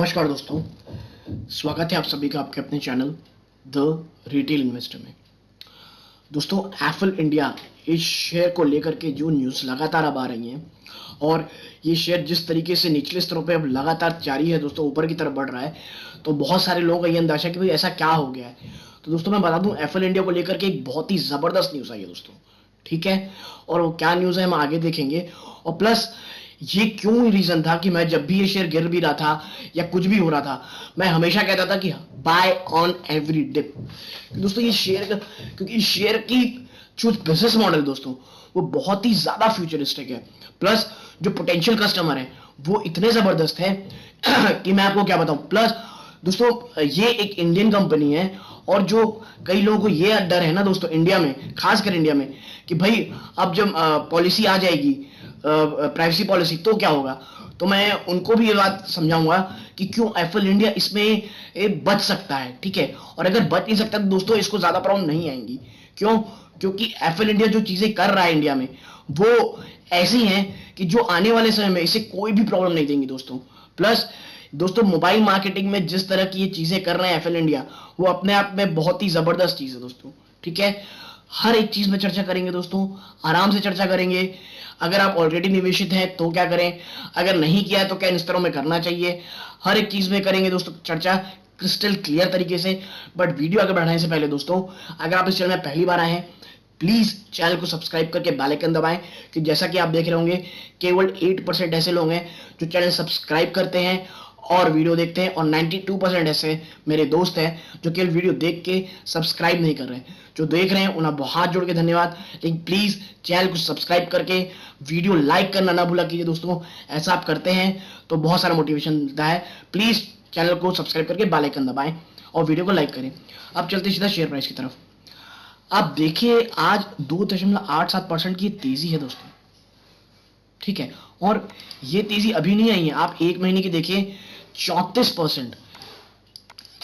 नमस्कार दोस्तों, स्वागत है आप सभी का आपके अपने चैनल द रिटेल इन्वेस्टर में। दोस्तों, एप्पल इंडिया इस शेयर को लेकर के जो न्यूज़ लगातार अब आ रही हैं और ये शेयर जिस तरीके से निचले स्तरों पे अब लगातार जारी है दोस्तों, ऊपर की तरफ बढ़ रहा है, तो बहुत सारे लोगों का ये अंदाजा है कि भाई ऐसा क्या हो गया है। तो दोस्तों मैं बता दूं, एप्पल इंडिया को लेकर के एक बहुत ही ज़बरदस्त न्यूज़ आई है दोस्तों, ठीक है। और वो क्या न्यूज़ है हम आगे देखेंगे। और प्लस ये क्यों रीजन था कि मैं जब भी ये शेयर गिर भी रहा था या कुछ भी हो रहा था, मैं हमेशा कहता था कि बाय ऑन एवरी डिप। दोस्तों ये शेयर क्योंकि इस शेयर की जो बिजनेस मॉडल दोस्तों वो बहुत ही ज्यादा फ्यूचरिस्टिक है, प्लस जो पोटेंशियल कस्टमर है वो इतने जबरदस्त है कि मैं आपको क्या बताऊं। प्लस दोस्तों ये एक इंडियन कंपनी है और जो कई लोगों को ये डर है ना दोस्तों इंडिया में, खासकर इंडिया में, कि भाई अब जब पॉलिसी आ जाएगी, प्राइवेसी पॉलिसी, तो क्या होगा। तो मैं उनको भी ये बात समझाऊंगा कि क्यों एप्पल इंडिया इसमें बच सकता है, ठीक है। और अगर बच नहीं सकता तो दोस्तों इसको ज्यादा प्रॉब्लम नहीं आएंगी। क्यों? क्योंकि एप्पल इंडिया जो चीजें कर रहा है इंडिया में वो ऐसी हैं कि जो आने वाले समय में इसे कोई भी प्रॉब्लम नहीं देंगी दोस्तों। प्लस दोस्तों मोबाइल मार्केटिंग में जिस तरह की ये चीजें कर रहे हैं एप्पल इंडिया, वो अपने आप में बहुत ही जबरदस्त चीज है दोस्तों, ठीक है। हर एक चीज में चर्चा करेंगे दोस्तों, आराम से चर्चा करेंगे। अगर आप ऑलरेडी निवेशित हैं तो क्या करें, अगर नहीं किया है तो क्या इन स्तरों में करना चाहिए, हर एक चीज में करेंगे दोस्तों चर्चा क्रिस्टल क्लियर तरीके से। बट वीडियो आगे बढ़ाने से पहले दोस्तों, अगर आप इस चैनल में पहली बार आए हैं, प्लीज चैनल को सब्सक्राइब करके बेल आइकन दबाएं, कि जैसा कि आप देख रहे होंगे केवल 8% ऐसे लोग हैं जो चैनल सब्सक्राइब करते हैं और वीडियो देखते हैं, और 92% ऐसे मेरे दोस्त हैं जो केवल वीडियो देख के सब्सक्राइब नहीं कर रहे हैं। जो देख रहे हैं उन्हें हाथ जोड़ के धन्यवाद, लेकिन प्लीज चैनल को सब्सक्राइब करके वीडियो लाइक करना ना भूला कीजिए दोस्तों। ऐसा आप करते हैं तो बहुत सारा मोटिवेशन मिलता है। प्लीज चैनल को सब्सक्राइब करके बेल आइकन दबाएं और वीडियो को लाइक करें। अब चलते सीधा शेयर प्राइस की तरफ। आप देखिए आज 2.87% की तेजी है दोस्तों, ठीक है। और ये तेजी अभी नहीं आई है, आप एक महीने की देखिए 34%,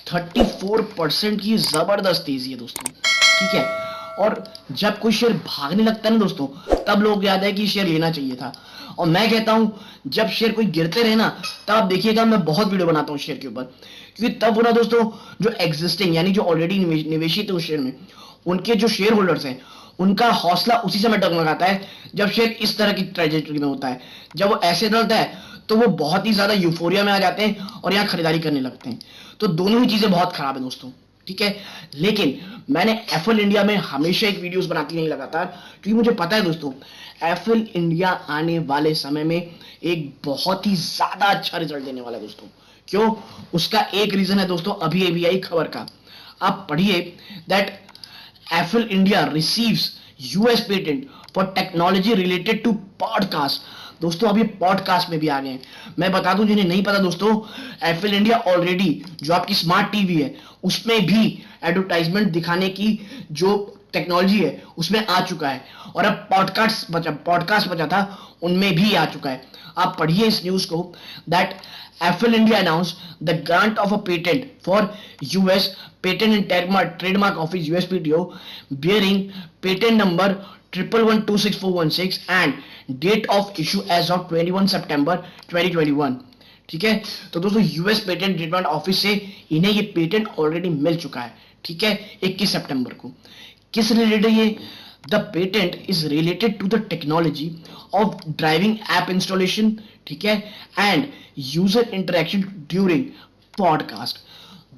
34% की जबरदस्त तेजी है दोस्तों, ठीक है। और जब कोई शेयर भागने लगता है ना दोस्तों, तब लोग याद है कि शेयर लेना चाहिए था। और मैं कहता हूं जब शेयर कोई गिरते रहे ना, तब आप देखिएगा मैं बहुत वीडियो बनाता हूं शेयर के ऊपर, क्योंकि तब वो ना दोस्तों जो एग्जिस्टिंग यानी जो ऑलरेडी निवेशित है उस शेयर में, उनके जो शेयर होल्डर्स हैं उनका हौसला उसी समय डगमगाता है जब शेयर इस तरह की ट्रेजेक्टरी में होता है। जब वो ऐसे डलता है तो वो बहुत ही ज्यादा यूफोरिया में आ जाते हैं और यहाँ खरीदारी करने लगते हैं। तो दोनों ही चीजें बहुत खराब है दोस्तों, ठीक है। लेकिन मैंने एप्पल इंडिया में हमेशा एक वीडियोस बनाती नहीं लगातार, क्योंकि मुझे पता है दोस्तों एप्पल इंडिया आने वाले समय में एक बहुत ही ज्यादा अच्छा रिजल्ट देने वाला है दोस्तों। क्यों? उसका एक रीजन है दोस्तों, अभी अभी आई खबर का, आप पढ़िए that Apple India receives US patent for technology related to podcast. दोस्तों अभी पॉडकास्ट में भी आ गए हैं। मैं बता दूं जिन्हें नहीं पता दोस्तों, एप्पल इंडिया ऑलरेडी जो आपकी स्मार्ट टीवी है उसमें भी एडवर्टाइजमेंट दिखाने की जो टेक्नोलॉजी है उसमें आ चुका है, और अब पॉडकास्ट बचा था उनमें भी आ चुका है। आप पढ़िए इस न्यूज को that Apple India announced the grant of a patent for US Patent and Trademark Office USPTO bearing patent number 1112646 and date of issue as of 21 September 2021, ठीक है। तो दोस्तों यूएस पेटेंट ट्रीटमेंट ऑफिस से इन्हें ये patent already मिल चुका है, ठीक है, 21 सितंबर को। किस रिलेटेड है ये? The patent is related to the technology of driving app installation, ठीक है, and user interaction during podcast.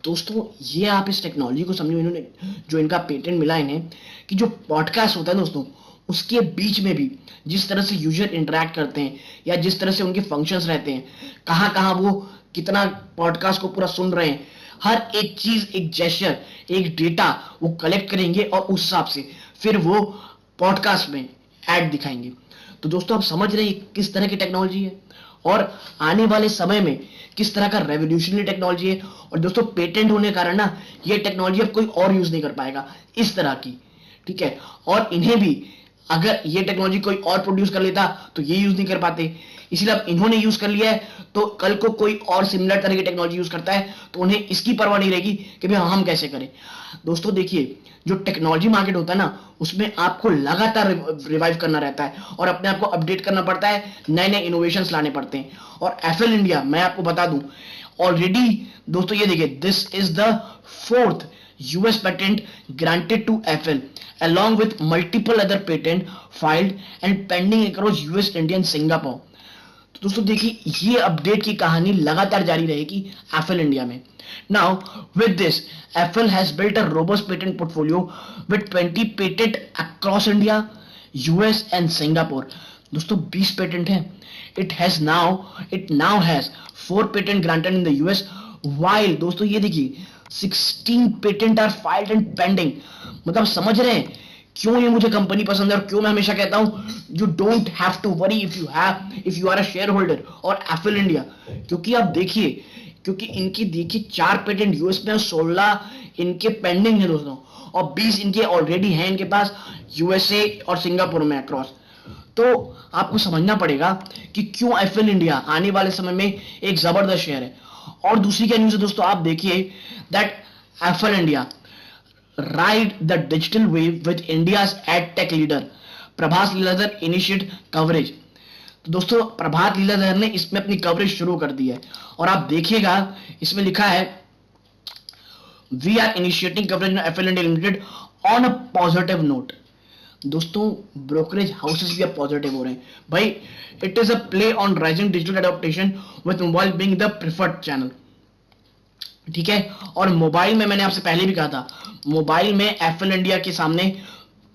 दोस्तों ये आप इस टेक्नोलॉजी को समझो, इन्होंने जो इनका पेटेंट मिला इन्हें, कि जो पॉडकास्ट होता है दोस्तों उसके बीच में भी जिस तरह से यूजर इंटरेक्ट करते हैं या जिस तरह से उनके फंक्शंस रहते हैं, कहाँ कहाँ वो कितना पॉडकास्ट को पूरा सुन रहे हैं, हर एक चीज, एक जेस्चर, एक डेटा वो कलेक्ट करेंगे और उस हिसाब से फिर वो पॉडकास्ट में ऐड दिखाएंगे। तो दोस्तों आप समझ रहे हैं किस तरह की टेक्नोलॉजी है और आने वाले समय में किस तरह का रेवोल्यूशनरी टेक्नोलॉजी है। और दोस्तों पेटेंट होने के कारण ना ये टेक्नोलॉजी अब कोई और यूज नहीं कर पाएगा इस तरह की, ठीक है। और इन्हें भी अगर ये टेक्नोलॉजी कोई और प्रोड्यूस कर लेता तो ये यूज नहीं कर पाते, इसलिए अब इन्होंने यूज कर लिया है, तो कल को कोई और सिमिलर तरह की टेक्नोलॉजी यूज करता है तो उन्हें इसकी परवाह नहीं रहेगी कि भाई हम कैसे करें। दोस्तों देखिए जो टेक्नोलॉजी मार्केट होता है ना उसमें आपको लगातार रिवाइव करना रहता है और अपने आप को अपडेट करना पड़ता है, नए नए इनोवेशंस लाने पड़ते हैं। और एप्पल इंडिया मैं आपको बता दूं ऑलरेडी दोस्तों ये देखिए, this is the fourth US patent granted to FL along with multiple other patent filed and pending across US, India and Singapore। तो दोस्तों देखिए, ये अपडेट की कहानी लगातार जारी रहेगी एफएल इंडिया में। Now with this FL has built a robust patent portfolio with 20 patent across India, US and Singapore. दोस्तों 20 पेटेंट हैं। It now has 4 patent granted in the US, while दोस्तों ये देखिए 16 patent are filed and pending. मतलब समझ रहे हैं क्यों ये मुझे कंपनी पसंद है और क्यों मैं हमेशा कहता हूं you don't have to worry if you are a share holder और एफएल इंडिया। क्योंकि आप देखिए, क्योंकि इनकी देखिए 4 पेटेंट यूएस में, 16 इनके पेंडिंग है दोस्तों, और 20 इनके ऑलरेडी हैं इनके पास यूएसए और सिंगापुर में अक्रॉस। तो आपको समझना पड़ेगा कि क्यों एफएल इंडिया आने वाले समय में एक जबरदस्त शेयर है। और दूसरी क्या न्यूज है दोस्तों, आप देखिए that FL India ride the digital wave with India's ed tech leader Prabhat Liladhar initiate coverage. तो दोस्तों प्रभात लीलाधर ने इसमें अपनी कवरेज शुरू कर दी है, और आप देखिएगा इसमें लिखा है we are initiating coverage of FL India limited on a positive note. दोस्तों ब्रोकरेज हाउसेस भी अब पॉजिटिव हो रहे हैं भाई। It is a play on rising digital adaptation with mobile being the preferred channel. ठीक है, और मोबाइल में मैंने आपसे पहले भी कहा था, मोबाइल में एफएल इंडिया के सामने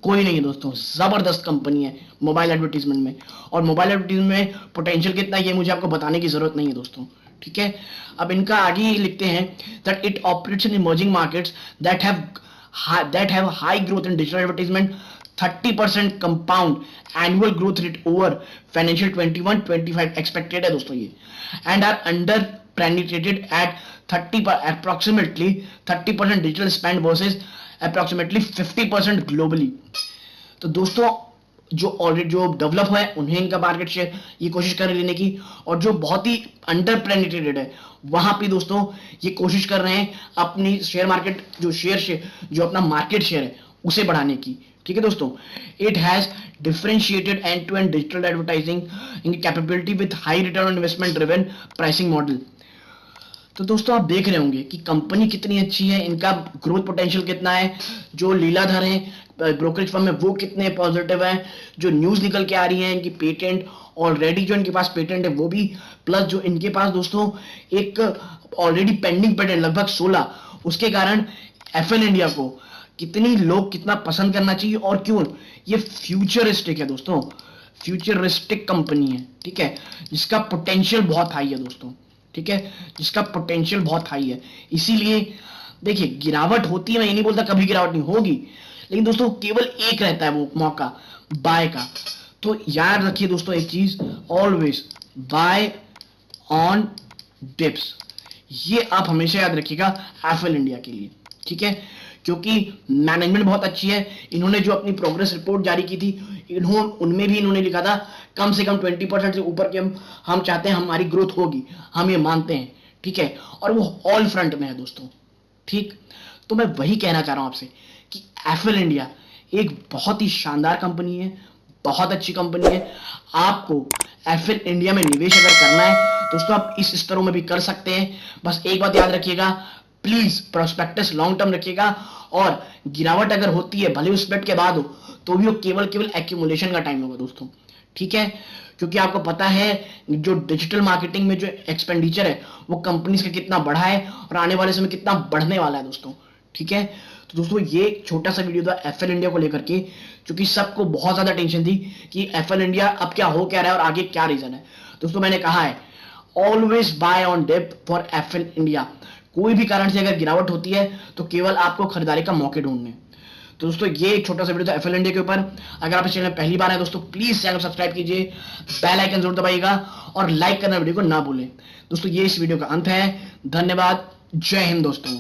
कोई नहीं है दोस्तों। जबरदस्त कंपनी है मोबाइल एडवर्टीजमेंट में, और मोबाइल एडवर्टीजमेंट में पोटेंशियल कितना है ये मुझे आपको बताने की जरूरत नहीं है दोस्तों। ठीक है, अब इनका आगे लिखते हैं that it operates in emerging markets that have high growth in digital advertisement, 30% compound annual growth rate over financial 21-25 expected है दोस्तों ये, and are under penetrated at 30% 30% digital spend versus approximately 50% globally। तो दोस्तों जो ऑलरेडी जो develop है उन्हें इनका मार्केट शेयर ये कोशिश कर लेने की, और जो बहुत ही अंडर पेनिट्रेटेड है वहां पे दोस्तों ये कोशिश कर रहे हैं अपनी शेयर मार्केट जो अपना मार्केट शेयर है उसे बढ़ाने की। ठीक है दोस्तों, it has differentiated end to end digital advertising in capability with high return on investment driven pricing model. तो दोस्तों आप देख रहे होंगे कि कंपनी कितनी अच्छी है, इनका ग्रोथ पोटेंशियल कितना है, जो लीलाधर है ब्रोकरेज फर्म में वो कितने पॉजिटिव हैं, जो न्यूज निकल के आ रही है इनकी पेटेंट ऑलरेडी जो इनके पास पेटेंट है वो भी, प्लस जो इनके पास दोस्तों एक ऑलरेडी पेंडिंग पेटेंट लगभग 16, उसके कारण एफएल इंडिया को कितनी लोग कितना पसंद करना चाहिए। और क्यों, ये फ्यूचरिस्टिक है दोस्तों, फ्यूचरिस्टिक कंपनी है। ठीक है, जिसका पोटेंशियल बहुत हाई है दोस्तों। ठीक है, जिसका पोटेंशियल बहुत हाई है। इसीलिए देखिए गिरावट होती है, मैं ये नहीं बोलता कभी गिरावट नहीं होगी, लेकिन दोस्तों केवल एक रहता है वो मौका बाय का। तो याद रखिए दोस्तों एक चीज, ऑलवेज बाय ऑन डिप्स, ये आप हमेशा याद रखिएगा एफएल इंडिया के लिए। ठीक है, क्योंकि मैनेजमेंट बहुत अच्छी है। इन्होंने जो अपनी प्रोग्रेस रिपोर्ट जारी की थी उनमें भी इन्होंने लिखा था कम से कम 20% से ऊपर के हम चाहते हैं हमारी ग्रोथ होगी, हम ये मानते हैं। ठीक है, और वो ऑल फ्रंट में है दोस्तों। ठीक, तो मैं वही कहना चाह रहा हूं आपसे कि एफएल इंडिया एक बहुत ही शानदार कंपनी है, बहुत अच्छी कंपनी है। आपको एफएल इंडिया में निवेश अगर करना है दोस्तों आप इस स्तरों में भी कर सकते हैं। बस एक बात याद रखिएगा, प्लीज प्रोस्पेक्टस लॉन्ग टर्म रखिएगा, और गिरावट अगर होती है भले उस स्प्लिट के बाद हो तो भी वो केवल एक्यूमुलेशन का टाइम होगा दोस्तों। ठीक है, क्योंकि आपको पता है जो डिजिटल मार्केटिंग में जो एक्सपेंडिचर है वो कंपनीज का कितना बढ़ा है और आने वाले समय कितना बढ़ने वाला है दोस्तों। ठीक है, तो दोस्तों ये छोटा सा वीडियो था एफएल इंडिया को लेकर के, क्योंकि सबको बहुत ज्यादा टेंशन थी कि एफएल इंडिया अब क्या हो क्या रहा है और आगे क्या रीजन है। दोस्तों मैंने कहा है always buy on dip for FL India. कोई भी कारण से अगर गिरावट होती है तो केवल आपको खरीदारी का मौके ढूंढने। तो दोस्तों ये एक छोटा सा वीडियो था एफएल इंडिया के ऊपर। अगर आप इस चैनल में पहली बार है दोस्तों प्लीज चैनल सब्सक्राइब कीजिए, बेल आइकन जरूर दबाइएगा और लाइक करना वीडियो को ना भूलें। दोस्तों ये इस वीडियो का अंत है। धन्यवाद, जय हिंद दोस्तों।